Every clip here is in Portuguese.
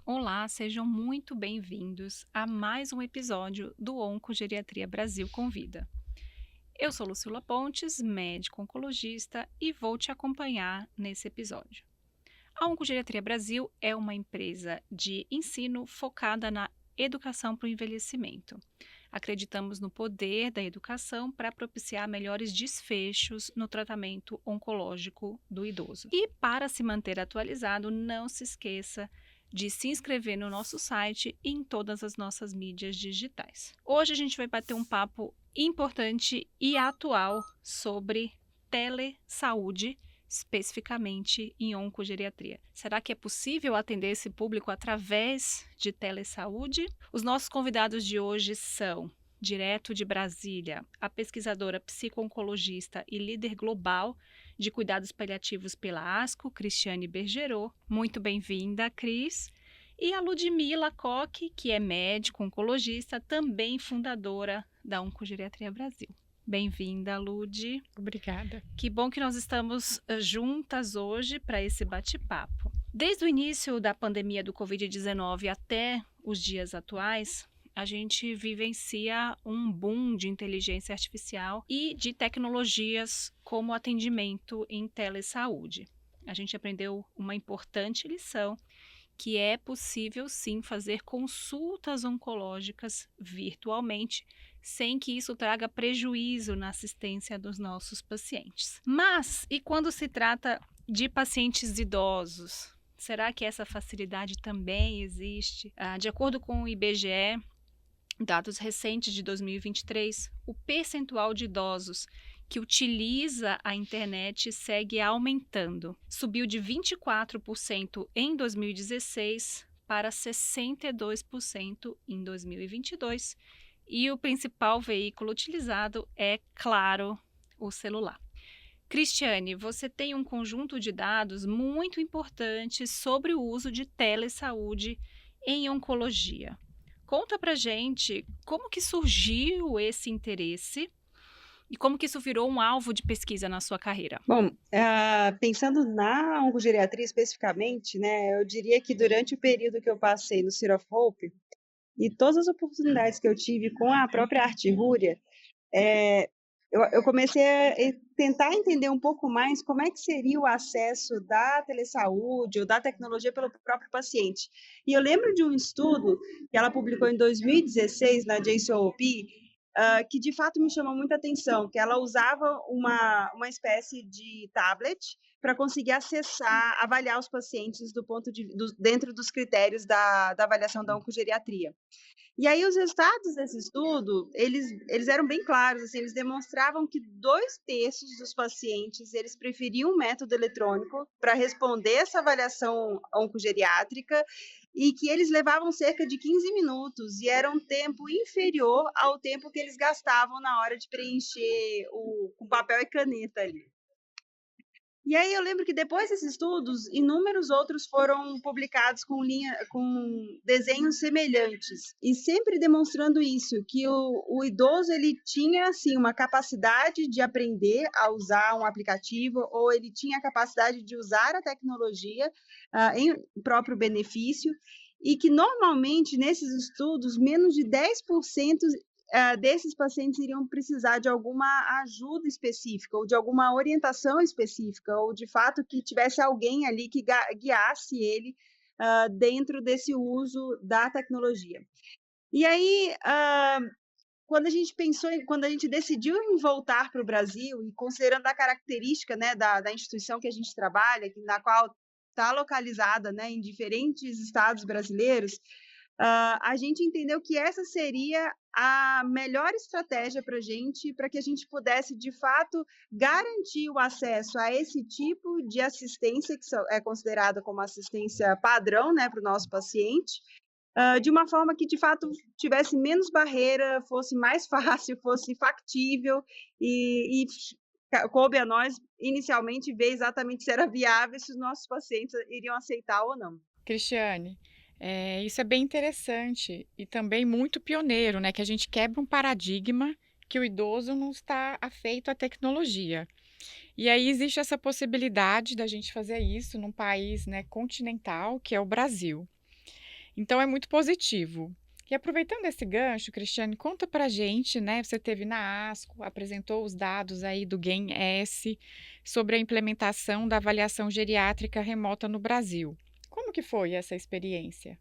Olá, sejam muito bem-vindos a mais um episódio do Oncogeriatria Brasil Convida. Eu sou Lucila Pontes, médico oncologista, e vou te acompanhar nesse episódio. A Oncogeriatria Brasil é uma empresa de ensino focada na educação para o envelhecimento. Acreditamos no poder da educação para propiciar melhores desfechos no tratamento oncológico do idoso. E para se manter atualizado, não se esqueça de se inscrever no nosso site e em todas as nossas mídias digitais. Hoje a gente vai bater um papo importante e atual sobre telesaúde, especificamente em oncogeriatria. Será que é possível atender esse público através de telesaúde? Os nossos convidados de hoje são, direto de Brasília, a pesquisadora psico-oncologista e líder global de cuidados paliativos pela ASCO, Cristiane Bergerot. Muito bem-vinda, Cris. E a Ludmila Koch, que é médico oncologista, também fundadora da Oncogeriatria Brasil. Bem-vinda, Lud. Obrigada. Que bom que nós estamos juntas hoje para esse bate-papo. Desde o início da pandemia do Covid-19 até os dias atuais, a gente vivencia um boom de inteligência artificial e de tecnologias como atendimento em telesaúde. A gente aprendeu uma importante lição, que é possível sim fazer consultas oncológicas virtualmente, sem que isso traga prejuízo na assistência dos nossos pacientes. Mas, e quando se trata de pacientes idosos? Será que essa facilidade também existe? De acordo com o IBGE, dados recentes de 2023, o percentual de idosos que utiliza a internet segue aumentando. Subiu de 24% em 2016 para 62% em 2022. E o principal veículo utilizado é, claro, o celular. Cristiane, você tem um conjunto de dados muito importantes sobre o uso de telesaúde em oncologia. Conta pra gente como que surgiu esse interesse e como que isso virou um alvo de pesquisa na sua carreira. Bom, pensando na oncogeriatria especificamente, né, eu diria que durante o período que eu passei no City of Hope e todas as oportunidades que eu tive com a própria Arte Rúria, eu comecei a tentar entender um pouco mais como é que seria o acesso da telesaúde ou da tecnologia pelo próprio paciente. E eu lembro de um estudo que ela publicou em 2016 na JCOP, que de fato me chamou muita atenção, que ela usava uma espécie de tablet para conseguir acessar, avaliar os pacientes dentro dos critérios da avaliação da oncogeriatria. E aí os resultados desse estudo, eles eram bem claros, assim, eles demonstravam que 2/3 dos pacientes, eles preferiam um método eletrônico para responder essa avaliação oncogeriátrica e que eles levavam cerca de 15 minutos e era um tempo inferior ao tempo que eles gastavam na hora de preencher com papel e caneta ali. E aí eu lembro que depois desses estudos, inúmeros outros foram publicados com desenhos semelhantes, e sempre demonstrando isso, que o idoso ele tinha assim, uma capacidade de aprender a usar um aplicativo, ou ele tinha a capacidade de usar a tecnologia em próprio benefício, e que normalmente nesses estudos, menos de 10% desses pacientes iriam precisar de alguma ajuda específica, ou de alguma orientação específica, ou de fato que tivesse alguém ali que guiasse ele dentro desse uso da tecnologia. E aí, quando a gente decidiu em voltar para o Brasil, e considerando a característica, né, da instituição que a gente trabalha, na qual está localizada, né, em diferentes estados brasileiros, a gente entendeu que essa seria a melhor estratégia para que a gente pudesse, de fato, garantir o acesso a esse tipo de assistência, que é considerada como assistência padrão, né, para o nosso paciente, de uma forma que, de fato, tivesse menos barreira, fosse mais fácil, fosse factível e coube a nós, inicialmente, ver exatamente se era viável, se os nossos pacientes iriam aceitar ou não. Cristiane, isso é bem interessante e também muito pioneiro, né, que a gente quebra um paradigma que o idoso não está afeito à tecnologia. E aí existe essa possibilidade da gente fazer isso num país, né, continental, que é o Brasil. Então é muito positivo. E aproveitando esse gancho, Cristiane, conta pra gente, né? Você esteve na ASCO, apresentou os dados aí do GAIN-S sobre a implementação da avaliação geriátrica remota no Brasil. Como que foi essa experiência?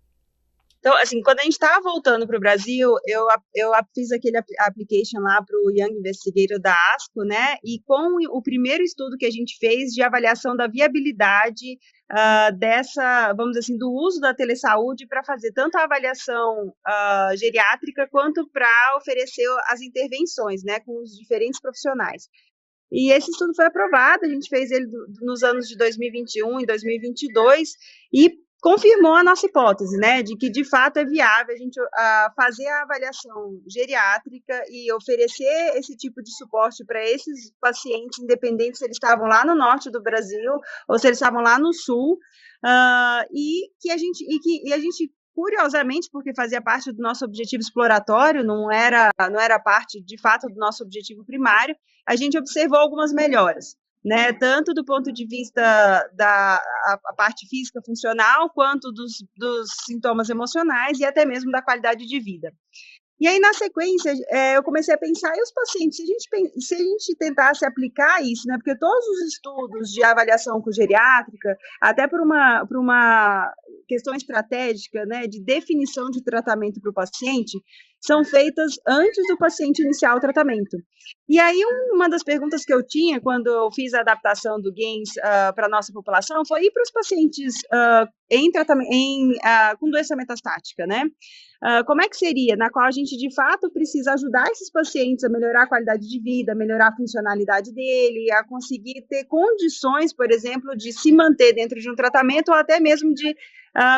Então, assim, quando a gente estava voltando para o Brasil, eu fiz aquele application lá para o Young Investigator da ASCO, né? E com o primeiro estudo que a gente fez de avaliação da viabilidade dessa, vamos dizer assim, do uso da telesaúde para fazer tanto a avaliação geriátrica quanto para oferecer as intervenções, né? Com os diferentes profissionais. E esse estudo foi aprovado, a gente fez ele nos anos de 2021 e 2022 e confirmou a nossa hipótese, né, de que de fato é viável a gente fazer a avaliação geriátrica e oferecer esse tipo de suporte para esses pacientes, independente se eles estavam lá no norte do Brasil ou se eles estavam lá no sul, e a gente curiosamente, porque fazia parte do nosso objetivo exploratório, não era parte de fato do nosso objetivo primário, a gente observou algumas melhoras, né? Tanto do ponto de vista da a parte física funcional, quanto dos sintomas emocionais e até mesmo da qualidade de vida. E aí, na sequência, eu comecei a pensar, e os pacientes, se a gente tentasse aplicar isso, né? Porque todos os estudos de avaliação geriátrica, até por uma questão estratégica, né, de definição de tratamento para o paciente, são feitas antes do paciente iniciar o tratamento. E aí, uma das perguntas que eu tinha quando eu fiz a adaptação do GAINS para a nossa população foi ir para os pacientes com doença metastática, né? Como é que seria, na qual a gente de fato precisa ajudar esses pacientes a melhorar a qualidade de vida, a melhorar a funcionalidade dele, a conseguir ter condições, por exemplo, de se manter dentro de um tratamento ou até mesmo de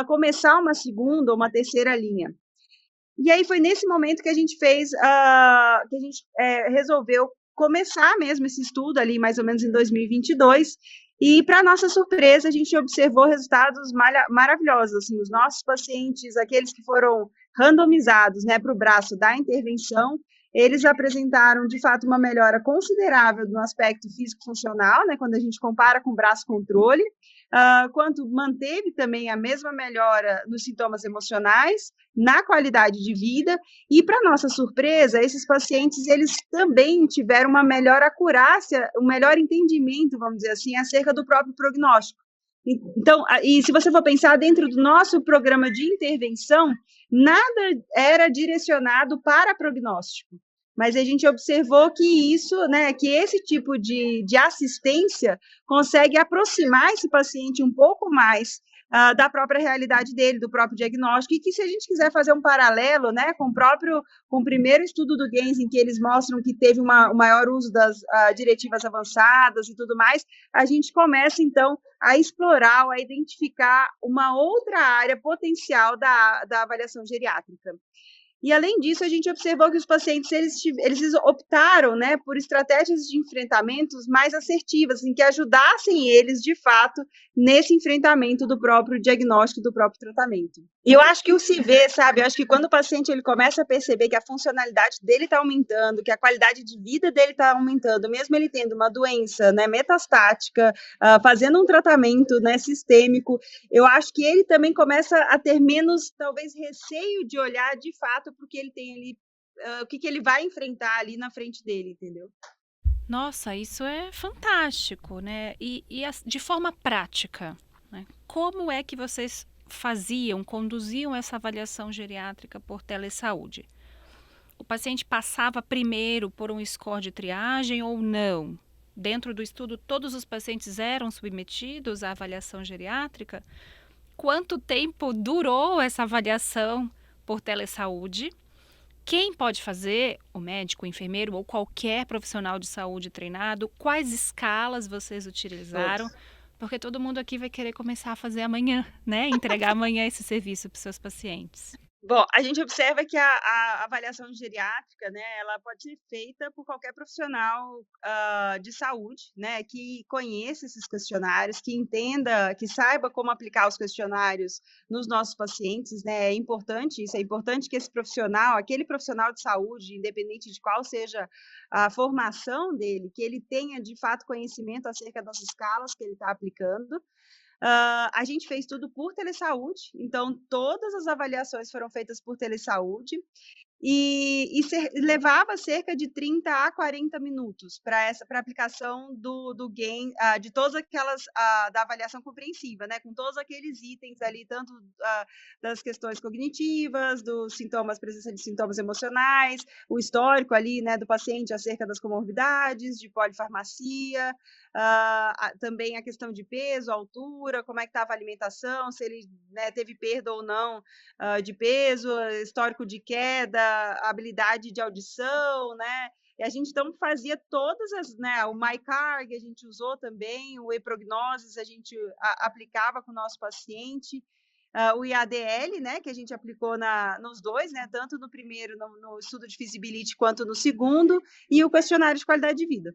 começar uma segunda ou uma terceira linha. E aí foi nesse momento que a gente resolveu começar mesmo esse estudo ali, mais ou menos em 2022, e para nossa surpresa a gente observou resultados maravilhosos, assim, os nossos pacientes, aqueles que foram randomizados, né, para o braço da intervenção, eles apresentaram de fato uma melhora considerável no aspecto físico-funcional, né, quando a gente compara com o braço controle, quanto manteve também a mesma melhora nos sintomas emocionais, na qualidade de vida, e para nossa surpresa, esses pacientes, eles também tiveram uma melhor acurácia, um melhor entendimento, vamos dizer assim, acerca do próprio prognóstico. Então, e se você for pensar dentro do nosso programa de intervenção, nada era direcionado para prognóstico, mas a gente observou que isso, né, que esse tipo de assistência consegue aproximar esse paciente um pouco mais da própria realidade dele, do próprio diagnóstico, e que se a gente quiser fazer um paralelo, né, com o primeiro estudo do GAINS, em que eles mostram que teve um maior uso das diretivas avançadas e tudo mais, a gente começa, então, a explorar ou a identificar uma outra área potencial da avaliação geriátrica. E, além disso, a gente observou que os pacientes, eles optaram, né, por estratégias de enfrentamentos mais assertivas, em que ajudassem eles, de fato, nesse enfrentamento do próprio diagnóstico, do próprio tratamento. E eu acho que o se vê, sabe, eu acho que quando o paciente ele começa a perceber que a funcionalidade dele está aumentando, que a qualidade de vida dele está aumentando, mesmo ele tendo uma doença, né, metastática, fazendo um tratamento, né, sistêmico, eu acho que ele também começa a ter menos, talvez, receio de olhar, de fato, porque ele tem ali, o que ele vai enfrentar ali na frente dele, entendeu? Nossa, isso é fantástico, né? E de forma prática, né? Como é que vocês conduziam essa avaliação geriátrica por telesaúde? O paciente passava primeiro por um score de triagem ou não? Dentro do estudo, todos os pacientes eram submetidos à avaliação geriátrica? Quanto tempo durou essa avaliação por telesaúde? Quem pode fazer? O médico, o enfermeiro ou qualquer profissional de saúde treinado? Quais escalas vocês utilizaram? Porque todo mundo aqui vai querer começar a fazer amanhã, né? Entregar amanhã esse serviço para os seus pacientes. Bom, a gente observa que a avaliação geriátrica, né, ela pode ser feita por qualquer profissional, de saúde, né, que conheça esses questionários, que entenda, que saiba como aplicar os questionários nos nossos pacientes, né, é importante isso, é importante que esse profissional, aquele profissional de saúde, independente de qual seja a formação dele, que ele tenha de fato conhecimento acerca das escalas que ele está aplicando. A gente fez tudo por telesaúde, então todas as avaliações foram feitas por telesaúde. Levava cerca de 30 a 40 minutos para aplicação do GAIN, de todas aquelas da avaliação compreensiva, né, com todos aqueles itens ali, tanto das questões cognitivas, dos sintomas, presença de sintomas emocionais, o histórico ali, né, do paciente acerca das comorbidades, de polifarmacia, também a questão de peso, altura, como é que estava a alimentação, se ele, né, teve perda ou não de peso, histórico de queda, habilidade de audição, né? E a gente então fazia todas as, né? O MyCarg a gente usou também, o ePrognosis a gente aplicava com o nosso paciente. O IADL, né, que a gente aplicou nos dois, né, tanto no primeiro, no estudo de feasibility, quanto no segundo, e o questionário de qualidade de vida.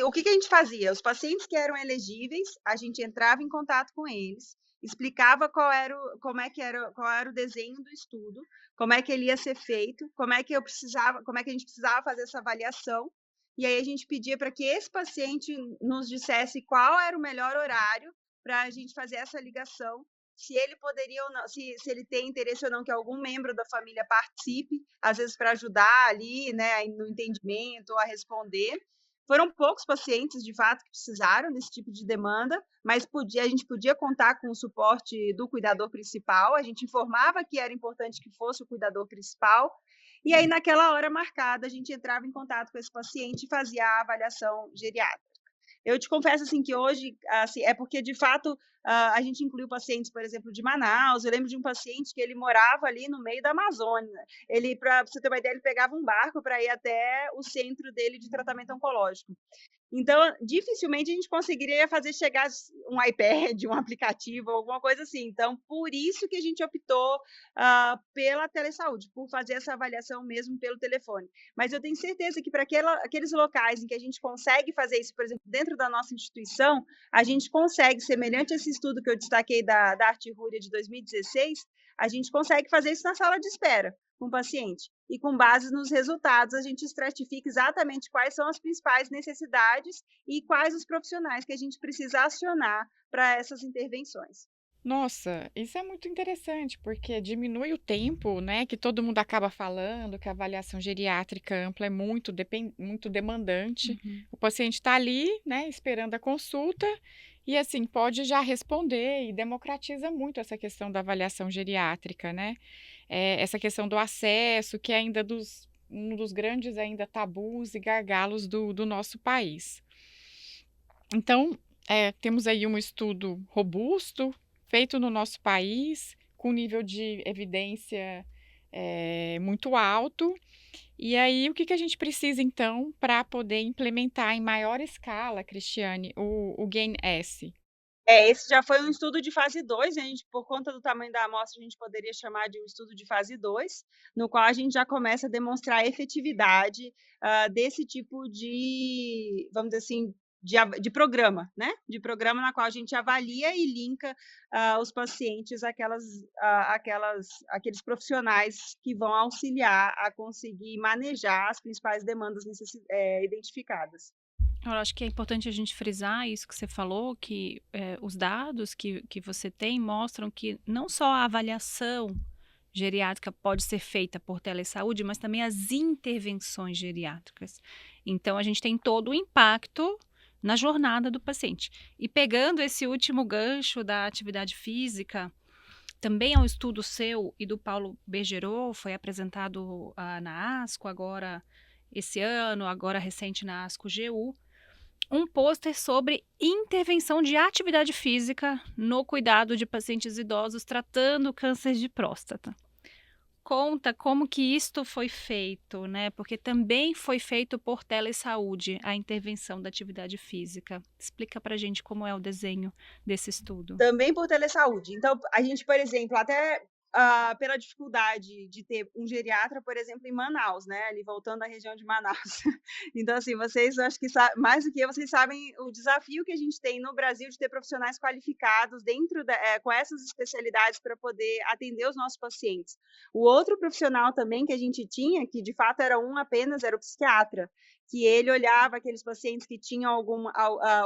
O que a gente fazia? Os pacientes que eram elegíveis, a gente entrava em contato com eles, explicava qual era o desenho do estudo, como é que ele ia ser feito, como é que a gente precisava fazer essa avaliação, e aí a gente pedia para que esse paciente nos dissesse qual era o melhor horário para a gente fazer essa ligação, se ele poderia ou não, se ele tem interesse ou não que algum membro da família participe, às vezes para ajudar ali, né, no entendimento, a responder. Foram poucos pacientes, de fato, que precisaram desse tipo de demanda, mas a gente podia contar com o suporte do cuidador principal, a gente informava que era importante que fosse o cuidador principal, e aí, naquela hora marcada, a gente entrava em contato com esse paciente e fazia a avaliação geriátrica. Eu te confesso, assim, que hoje, assim, é porque, de fato, a gente incluiu pacientes, por exemplo, de Manaus. Eu lembro de um paciente que ele morava ali no meio da Amazônia. Ele, para você ter uma ideia, ele pegava um barco para ir até o centro dele de tratamento oncológico. Então, dificilmente a gente conseguiria fazer chegar um iPad, um aplicativo, alguma coisa assim. Então, por isso que a gente optou pela telesaúde, por fazer essa avaliação mesmo pelo telefone. Mas eu tenho certeza que para aqueles locais em que a gente consegue fazer isso, por exemplo, dentro da nossa instituição, a gente consegue, semelhante a esse estudo que eu destaquei da Artirúria de 2016, a gente consegue fazer isso na sala de espera com o paciente. E com base nos resultados, a gente estratifica exatamente quais são as principais necessidades e quais os profissionais que a gente precisa acionar para essas intervenções. Nossa, isso é muito interessante, porque diminui o tempo, né, que todo mundo acaba falando, que a avaliação geriátrica ampla é muito demandante. Uhum. O paciente está ali, né, esperando a consulta e, assim, pode já responder e democratiza muito essa questão da avaliação geriátrica, né? Essa questão do acesso, que é ainda um dos grandes ainda tabus e gargalos do nosso país. Então, temos aí um estudo robusto, feito no nosso país, com nível de evidência muito alto. E aí, o que que a gente precisa, então, para poder implementar em maior escala, Cristiane, o GAIN-S? Esse já foi um estudo de fase 2, a gente, por conta do tamanho da amostra, a gente poderia chamar de um estudo de fase 2, no qual a gente já começa a demonstrar a efetividade desse tipo de, vamos dizer assim, de programa, né? De programa na qual a gente avalia e linka os pacientes aqueles profissionais que vão auxiliar a conseguir manejar as principais demandas identificadas. Eu acho que é importante a gente frisar isso que você falou, que os dados que você tem mostram que não só a avaliação geriátrica pode ser feita por telesaúde, mas também as intervenções geriátricas. Então, a gente tem todo o impacto na jornada do paciente. E pegando esse último gancho da atividade física, também é um estudo seu e do Paulo Bergerot, foi apresentado na ASCO agora esse ano, agora recente na ASCO GU, um pôster sobre intervenção de atividade física no cuidado de pacientes idosos tratando câncer de próstata. Conta como que isto foi feito, né? Porque também foi feito por telesaúde a intervenção da atividade física. Explica pra gente como é o desenho desse estudo. Também por telesaúde. Então, a gente, por exemplo, até pela dificuldade de ter um geriatra, por exemplo, em Manaus, né, ali voltando à região de Manaus. Então, assim, vocês acho que mais do que eu, vocês sabem o desafio que a gente tem no Brasil de ter profissionais qualificados com essas especialidades para poder atender os nossos pacientes. O outro profissional também que a gente tinha, que de fato era um apenas, era o psiquiatra, que ele olhava aqueles pacientes que tinham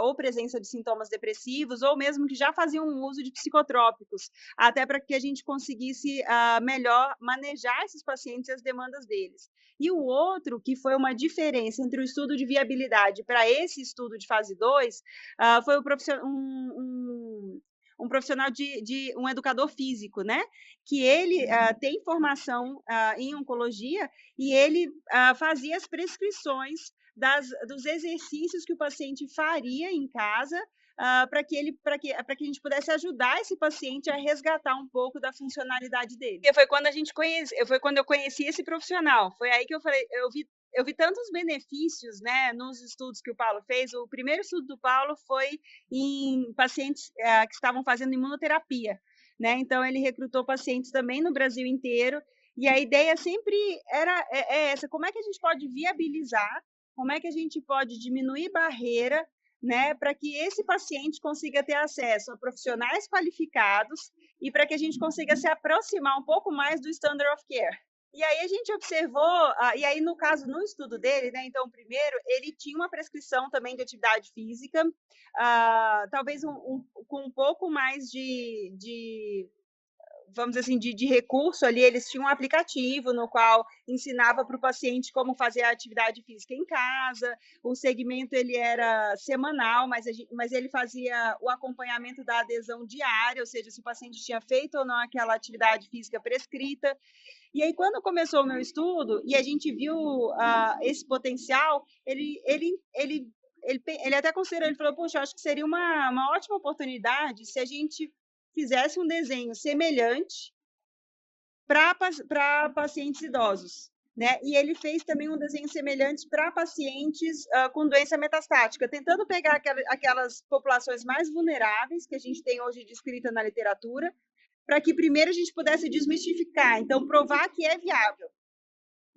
ou presença de sintomas depressivos, ou mesmo que já faziam uso de psicotrópicos, até para que a gente conseguisse melhor manejar esses pacientes e as demandas deles. E o outro, que foi uma diferença entre o estudo de viabilidade para esse estudo de fase 2, foi um profissional um educador físico, né? Que ele tem formação em oncologia e ele fazia as prescrições dos exercícios que o paciente faria em casa para que a gente pudesse ajudar esse paciente a resgatar um pouco da funcionalidade dele. Porque foi quando eu conheci esse profissional. Foi aí que eu falei, eu vi tantos benefícios, né, nos estudos que o Paulo fez. O primeiro estudo do Paulo foi em pacientes que estavam fazendo imunoterapia, né? Então ele recrutou pacientes também no Brasil inteiro. E a ideia sempre é essa: como é que a gente pode viabilizar, como é que a gente pode diminuir barreira, né, para que esse paciente consiga ter acesso a profissionais qualificados e para que a gente consiga se aproximar um pouco mais do standard of care. E aí a gente observou, e aí no caso, no estudo dele, né, então primeiro, ele tinha uma prescrição também de atividade física, talvez com um pouco mais vamos dizer assim, de recurso ali. Eles tinham um aplicativo no qual ensinava para o paciente como fazer a atividade física em casa. O segmento ele era semanal, mas ele fazia o acompanhamento da adesão diária, ou seja, se o paciente tinha feito ou não aquela atividade física prescrita. E aí, quando começou o meu estudo e a gente viu esse potencial, ele até considerou, ele falou: poxa, acho que seria uma ótima oportunidade se a gente fizesse um desenho semelhante para pacientes idosos, né? E ele fez também um desenho semelhante para pacientes com doença metastática, tentando pegar aquelas populações mais vulneráveis que a gente tem hoje descrita na literatura, para que primeiro a gente pudesse desmistificar, então provar que é viável.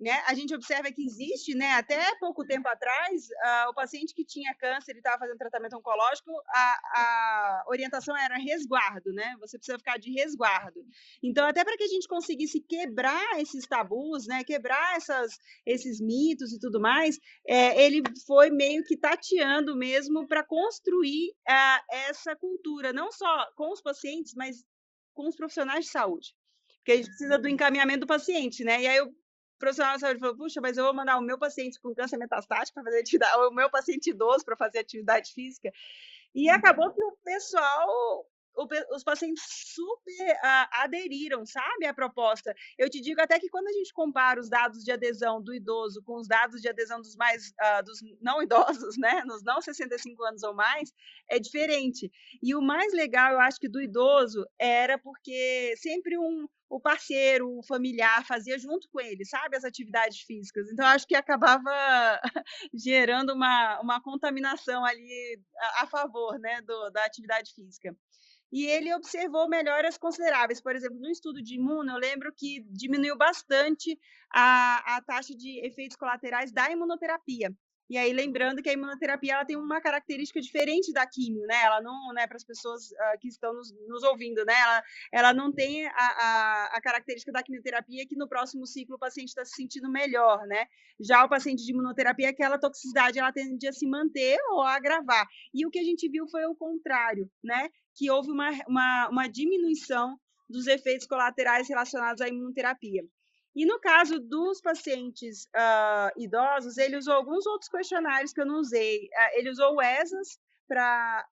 Né? A gente observa que existe, né, até pouco tempo atrás, o paciente que tinha câncer e estava fazendo tratamento oncológico, a orientação era resguardo, né? Você precisa ficar de resguardo. Então, até para que a gente conseguisse quebrar esses tabus, né, quebrar esses mitos e tudo mais, ele foi meio que tateando mesmo para construir essa cultura, não só com os pacientes, mas com os profissionais de saúde. Porque a gente precisa do encaminhamento do paciente, né? E aí o profissional de saúde falou: puxa, mas eu vou mandar o meu paciente com câncer metastático para fazer atividade, ou o meu paciente idoso para fazer atividade física. E acabou que o pessoal, os pacientes super aderiram, sabe, à proposta. Eu te digo até que quando a gente compara os dados de adesão do idoso com os dados de adesão dos não idosos, né, nos não 65 anos ou mais, é diferente. E o mais legal, eu acho que do idoso era porque sempre o parceiro, o familiar fazia junto com ele, sabe, as atividades físicas. Então, acho que acabava gerando uma contaminação ali a favor, né, da atividade física. E ele observou melhoras consideráveis. Por exemplo, no estudo de imuno, eu lembro que diminuiu bastante a taxa de efeitos colaterais da imunoterapia. E aí, lembrando que a imunoterapia ela tem uma característica diferente da quimio, né? Ela não, né, para as pessoas que estão nos ouvindo, né? Ela não tem a característica da quimioterapia que no próximo ciclo o paciente está se sentindo melhor, né? Já o paciente de imunoterapia, aquela toxicidade, ela tende a se manter ou a agravar. E o que a gente viu foi o contrário, né? Que houve uma diminuição dos efeitos colaterais relacionados à imunoterapia. E no caso dos pacientes idosos, ele usou alguns outros questionários que eu não usei. Ele usou o ESAS para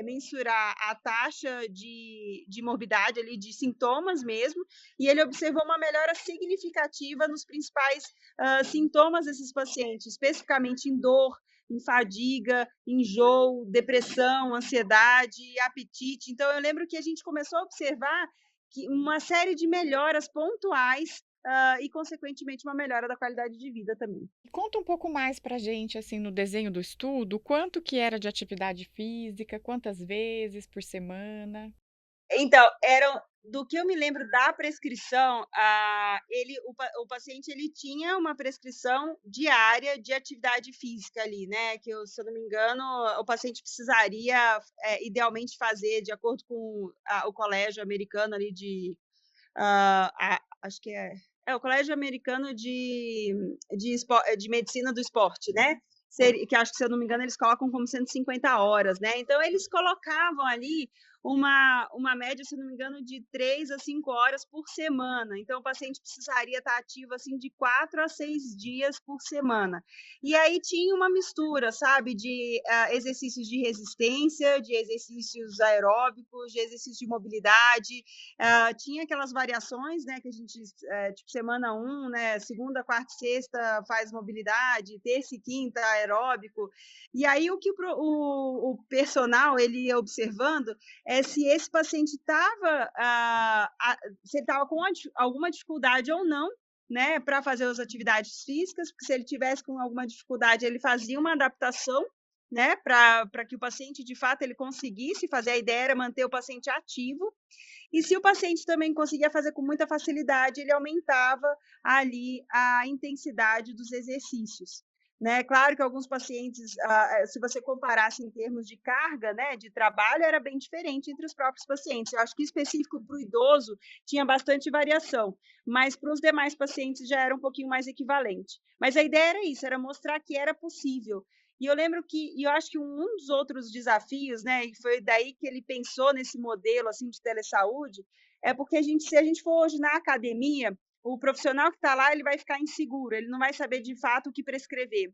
mensurar a taxa de morbidade ali, de sintomas mesmo, e ele observou uma melhora significativa nos principais sintomas desses pacientes, especificamente em dor, em fadiga, enjoo, depressão, ansiedade, apetite. Então, eu lembro que a gente começou a observar que uma série de melhoras pontuais e, consequentemente, uma melhora da qualidade de vida também. Conta um pouco mais pra gente, assim, no desenho do estudo, quanto que era de atividade física, quantas vezes por semana? Então, eram do que eu me lembro da prescrição, o paciente ele tinha uma prescrição diária de atividade física ali, né, que eu, se eu não me engano, o paciente precisaria, idealmente fazer de acordo com o colégio americano ali acho que é o Colégio Americano de Medicina do Esporte, né? Que acho que, se eu não me engano, eles colocam como 150 horas, né? Então, eles colocavam ali uma média, se eu não me engano, de 3 a 5 horas por semana. Então, o paciente precisaria estar ativo assim de 4 a 6 dias por semana. E aí tinha uma mistura, sabe, de exercícios de resistência, de exercícios aeróbicos, de exercícios de mobilidade, tinha aquelas variações, né, que a gente, tipo, semana 1, né, segunda, quarta e sexta faz mobilidade, terça e quinta aeróbico. E aí o que o personal ele ia observando é se esse paciente estava, se ele estava com alguma dificuldade ou não, né, para fazer as atividades físicas, porque se ele tivesse com alguma dificuldade, ele fazia uma adaptação, né, para que o paciente, de fato, ele conseguisse fazer. A ideia era manter o paciente ativo, e se o paciente também conseguia fazer com muita facilidade, ele aumentava ali a intensidade dos exercícios, né? Claro que alguns pacientes, se você comparasse em termos de carga, né, de trabalho, era bem diferente entre os próprios pacientes. Eu acho que específico para o idoso tinha bastante variação, mas para os demais pacientes já era um pouquinho mais equivalente. Mas a ideia era isso, era mostrar que era possível. E eu lembro e eu acho que um dos outros desafios, né, e foi daí que ele pensou nesse modelo assim de telesaúde, é porque se a gente for hoje na academia, o profissional que está lá, ele vai ficar inseguro, ele não vai saber de fato o que prescrever.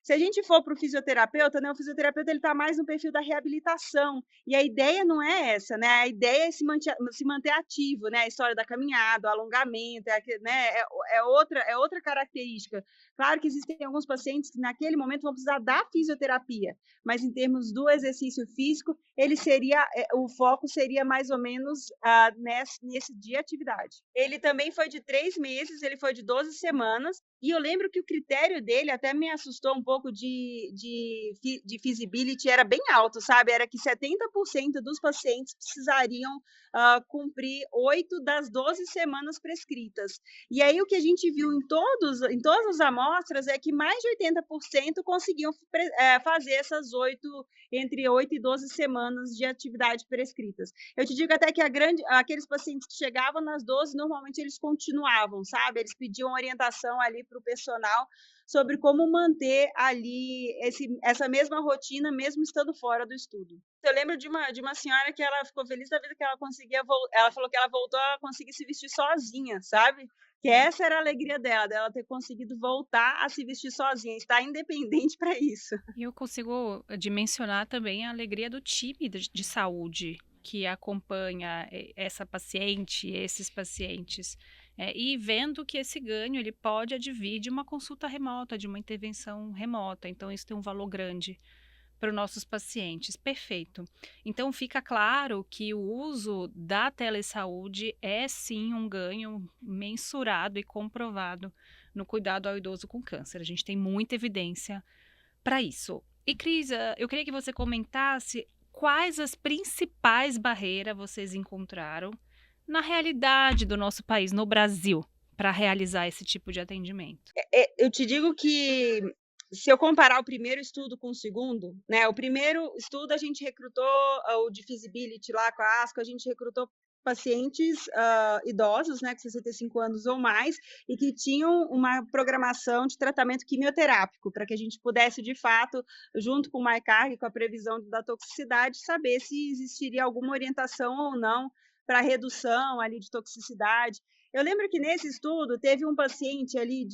Se a gente for para o fisioterapeuta, né, o fisioterapeuta ele está mais no perfil da reabilitação, e a ideia não é essa, né? A ideia é se manter ativo, né? A história da caminhada, o alongamento, né? É outra característica. Claro que existem alguns pacientes que naquele momento vão precisar da fisioterapia, mas em termos do exercício físico, o foco seria mais ou menos nesse dia de atividade. Ele também foi de 3 meses, ele foi de 12 semanas, e eu lembro que o critério dele até me assustou um pouco de feasibility, era bem alto, sabe? Era que 70% dos pacientes precisariam cumprir 8 das 12 semanas prescritas. E aí o que a gente viu em todas as amostras é que mais de 80% conseguiam fazer entre 8 e 12 semanas de atividade prescritas. Eu te digo até que aqueles pacientes que chegavam nas 12, normalmente eles continuavam, sabe? Eles pediam orientação ali para o personal sobre como manter ali essa mesma rotina, mesmo estando fora do estudo. Eu lembro de uma senhora que ela ficou feliz da vida que ela ela falou que ela voltou a conseguir se vestir sozinha, sabe? Que essa era a alegria dela ter conseguido voltar a se vestir sozinha, estar independente para isso. E eu consigo dimensionar também a alegria do time de saúde que acompanha essa paciente, esses pacientes, e vendo que esse ganho ele pode advir de uma consulta remota, de uma intervenção remota. Então, isso tem um valor grande para os nossos pacientes. Perfeito. Então, fica claro que o uso da telesaúde é sim um ganho mensurado e comprovado no cuidado ao idoso com câncer. A gente tem muita evidência para isso. E Cris, eu queria que você comentasse quais as principais barreiras vocês encontraram na realidade do nosso país, no Brasil, para realizar esse tipo de atendimento. Eu te digo que, se eu comparar o primeiro estudo com o segundo, né? O primeiro estudo a gente recrutou, o de feasibility lá com a ASCO, a gente recrutou pacientes idosos, né, com 65 anos ou mais, e que tinham uma programação de tratamento quimioterápico, para que a gente pudesse, de fato, junto com o MyCarg, com a previsão da toxicidade, saber se existiria alguma orientação ou não para redução ali de toxicidade. Eu lembro que nesse estudo teve um paciente ali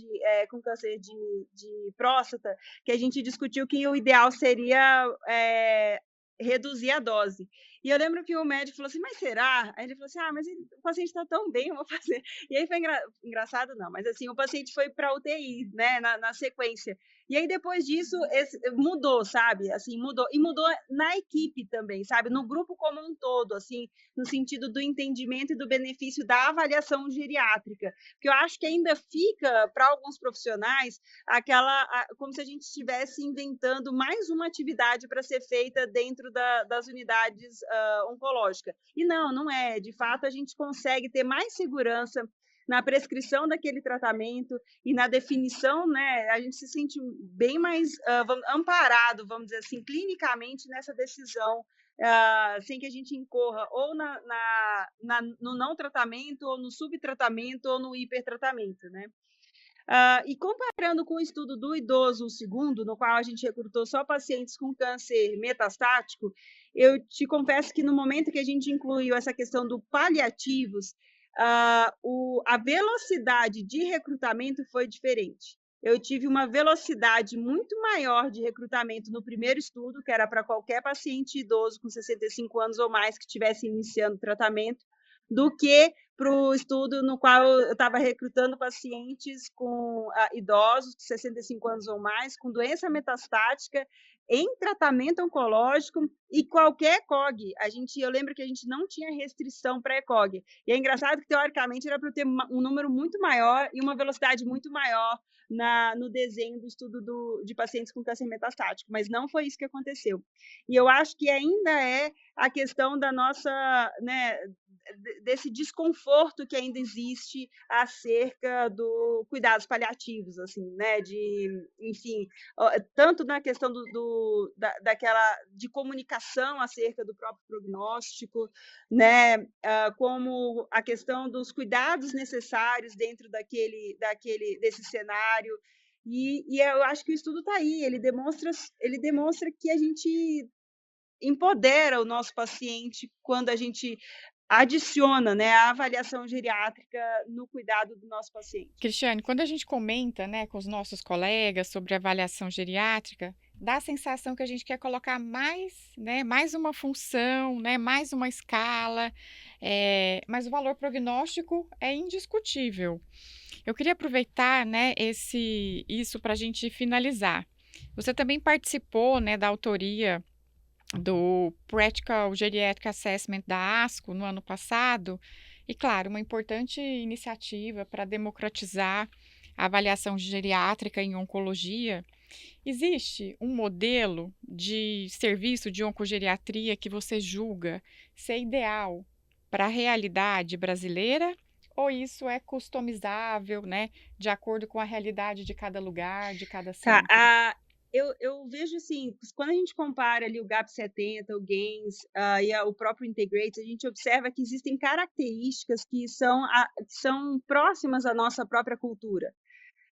com câncer de próstata, que a gente discutiu que o ideal seria reduzir a dose. E eu lembro que o médico falou assim: mas será? Aí ele falou assim: mas o paciente está tão bem, eu vou fazer. E aí foi engraçado, não, mas assim, o paciente foi para UTI, né, na sequência. E aí depois disso mudou, sabe? Assim, mudou. E mudou na equipe também, sabe? No grupo como um todo, assim, no sentido do entendimento e do benefício da avaliação geriátrica. Porque eu acho que ainda fica, para alguns profissionais, como se a gente estivesse inventando mais uma atividade para ser feita dentro das unidades oncológica. E não é. De fato, a gente consegue ter mais segurança na prescrição daquele tratamento e na definição, né? A gente se sente bem mais amparado, vamos dizer assim, clinicamente nessa decisão, sem que a gente incorra ou no não tratamento, ou no subtratamento, ou no hipertratamento, né? E comparando com o estudo do idoso, o segundo, no qual a gente recrutou só pacientes com câncer metastático, eu te confesso que no momento que a gente incluiu essa questão do paliativos, a velocidade de recrutamento foi diferente. Eu tive uma velocidade muito maior de recrutamento no primeiro estudo, que era para qualquer paciente idoso com 65 anos ou mais que estivesse iniciando o tratamento, do que para o estudo no qual eu estava recrutando pacientes com idosos de 65 anos ou mais, com doença metastática, em tratamento oncológico e qualquer ECOG. Eu lembro que a gente não tinha restrição para ECOG. E é engraçado que, teoricamente, era para eu ter um número muito maior e uma velocidade muito maior no desenho do estudo de pacientes com câncer metastático, mas não foi isso que aconteceu. E eu acho que ainda é a questão da nossa, né, desse desconforto que ainda existe acerca do cuidados paliativos, assim, né, enfim, tanto na questão daquela de comunicação acerca do próprio prognóstico, né, como a questão dos cuidados necessários dentro desse cenário. E eu acho que o estudo está aí, ele demonstra que a gente empodera o nosso paciente quando a gente adiciona, né, a avaliação geriátrica no cuidado do nosso paciente. Cristiane, quando a gente comenta, né, com os nossos colegas sobre avaliação geriátrica, dá a sensação que a gente quer colocar mais, né, mais uma função, né, mais uma escala, mas o valor prognóstico é indiscutível. Eu queria aproveitar, né, isso para a gente finalizar. Você também participou, né, da autoria do Practical Geriatric Assessment da ASCO no ano passado, e claro, uma importante iniciativa para democratizar a avaliação geriátrica em oncologia. Existe um modelo de serviço de oncogeriatria que você julga ser ideal para a realidade brasileira? Ou isso é customizável, né, de acordo com a realidade de cada lugar, de cada Tá, centro? eu vejo assim, quando a gente compara ali o GAP70, o GAINS, o próprio Integrate, a gente observa que existem características que são próximas à nossa própria cultura,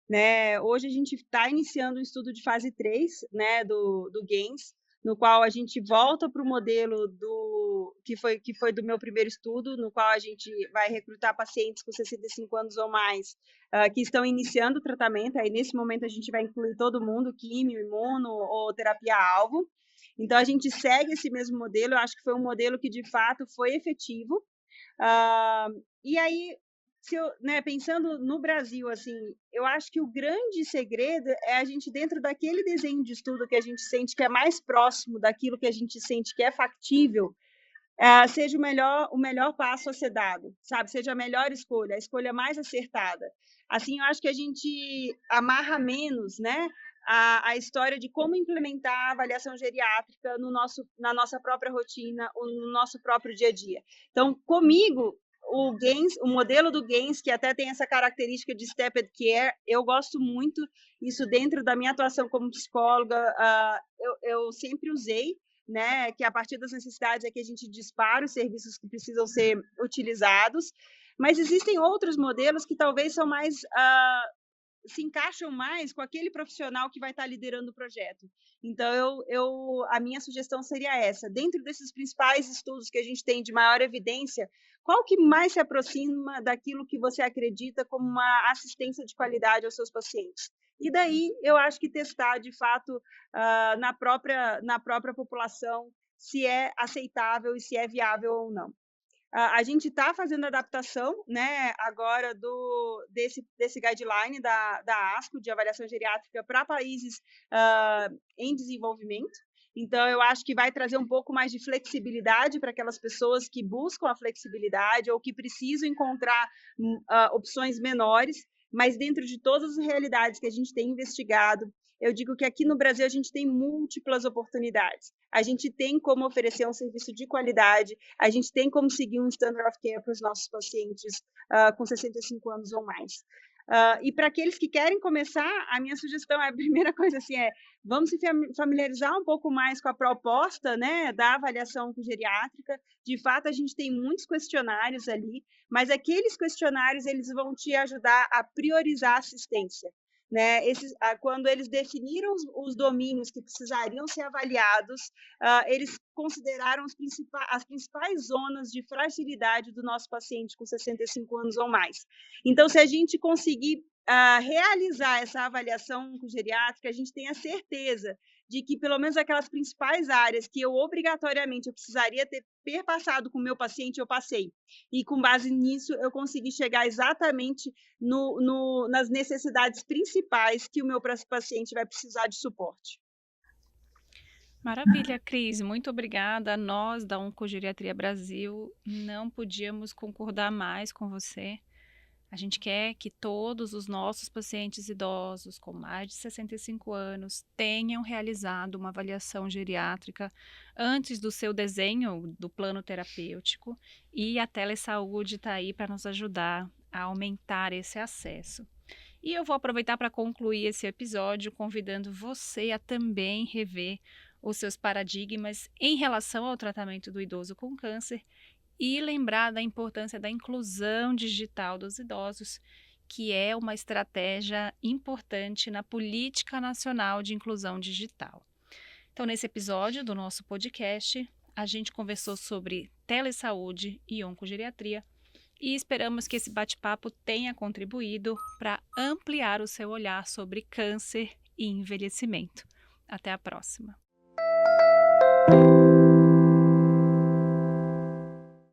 né? Hoje a gente está iniciando um estudo de fase 3, né, do GAINS, no qual a gente volta para o modelo que foi do meu primeiro estudo, no qual a gente vai recrutar pacientes com 65 anos ou mais, que estão iniciando o tratamento. Aí, nesse momento, a gente vai incluir todo mundo, químio, imuno ou terapia-alvo. Então, a gente segue esse mesmo modelo. Eu acho que foi um modelo que, de fato, foi efetivo. E aí, né, pensando no Brasil, assim, eu acho que o grande segredo é a gente, dentro daquele desenho de estudo que a gente sente que é mais próximo daquilo que a gente sente que é factível, seja o melhor passo a ser dado, sabe? Seja a melhor escolha, a escolha mais acertada. Assim, eu acho que a gente amarra menos, né, a história de como implementar a avaliação geriátrica na nossa própria rotina, ou no nosso próprio dia a dia. Então, comigo, o modelo do GAINS, que até tem essa característica de stepped care, eu gosto muito. Isso dentro da minha atuação como psicóloga, eu sempre usei, né, que a partir das necessidades é que a gente dispara os serviços que precisam ser utilizados, mas existem outros modelos que talvez são mais se encaixam mais com aquele profissional que vai estar liderando o projeto. Então, a minha sugestão seria essa. Dentro desses principais estudos que a gente tem de maior evidência, qual que mais se aproxima daquilo que você acredita como uma assistência de qualidade aos seus pacientes? E daí, eu acho que testar, de fato, na própria população, se é aceitável e se é viável ou não. A gente está fazendo adaptação, né, agora desse guideline da ASCO de avaliação geriátrica para países em desenvolvimento. Então, eu acho que vai trazer um pouco mais de flexibilidade para aquelas pessoas que buscam a flexibilidade ou que precisam encontrar opções menores, mas dentro de todas as realidades que a gente tem investigado, eu digo que aqui no Brasil a gente tem múltiplas oportunidades. A gente tem como oferecer um serviço de qualidade, a gente tem como seguir um standard of care para os nossos pacientes com 65 anos ou mais. E para aqueles que querem começar, a minha sugestão é, a primeira coisa assim, vamos se familiarizar um pouco mais com a proposta, né, da avaliação geriátrica. De fato, a gente tem muitos questionários ali, mas aqueles questionários eles vão te ajudar a priorizar a assistência. Né? Quando eles definiram os domínios que precisariam ser avaliados, eles consideraram as principais zonas de fragilidade do nosso paciente com 65 anos ou mais. Então, se a gente conseguir realizar essa avaliação geriátrica, a gente tem a certeza de que pelo menos aquelas principais áreas que eu obrigatoriamente precisaria ter perpassado com o meu paciente, eu passei. E com base nisso, eu consegui chegar exatamente nas necessidades principais que o meu paciente vai precisar de suporte. Maravilha, Cris, muito obrigada. Nós da Oncogeriatria Brasil não podíamos concordar mais com você. A gente quer que todos os nossos pacientes idosos com mais de 65 anos tenham realizado uma avaliação geriátrica antes do seu desenho do plano terapêutico, e a telesaúde está aí para nos ajudar a aumentar esse acesso. E eu vou aproveitar para concluir esse episódio convidando você a também rever os seus paradigmas em relação ao tratamento do idoso com câncer e lembrar da importância da inclusão digital dos idosos, que é uma estratégia importante na Política Nacional de Inclusão Digital. Então, nesse episódio do nosso podcast, a gente conversou sobre telesaúde e oncogeriatria e esperamos que esse bate-papo tenha contribuído para ampliar o seu olhar sobre câncer e envelhecimento. Até a próxima!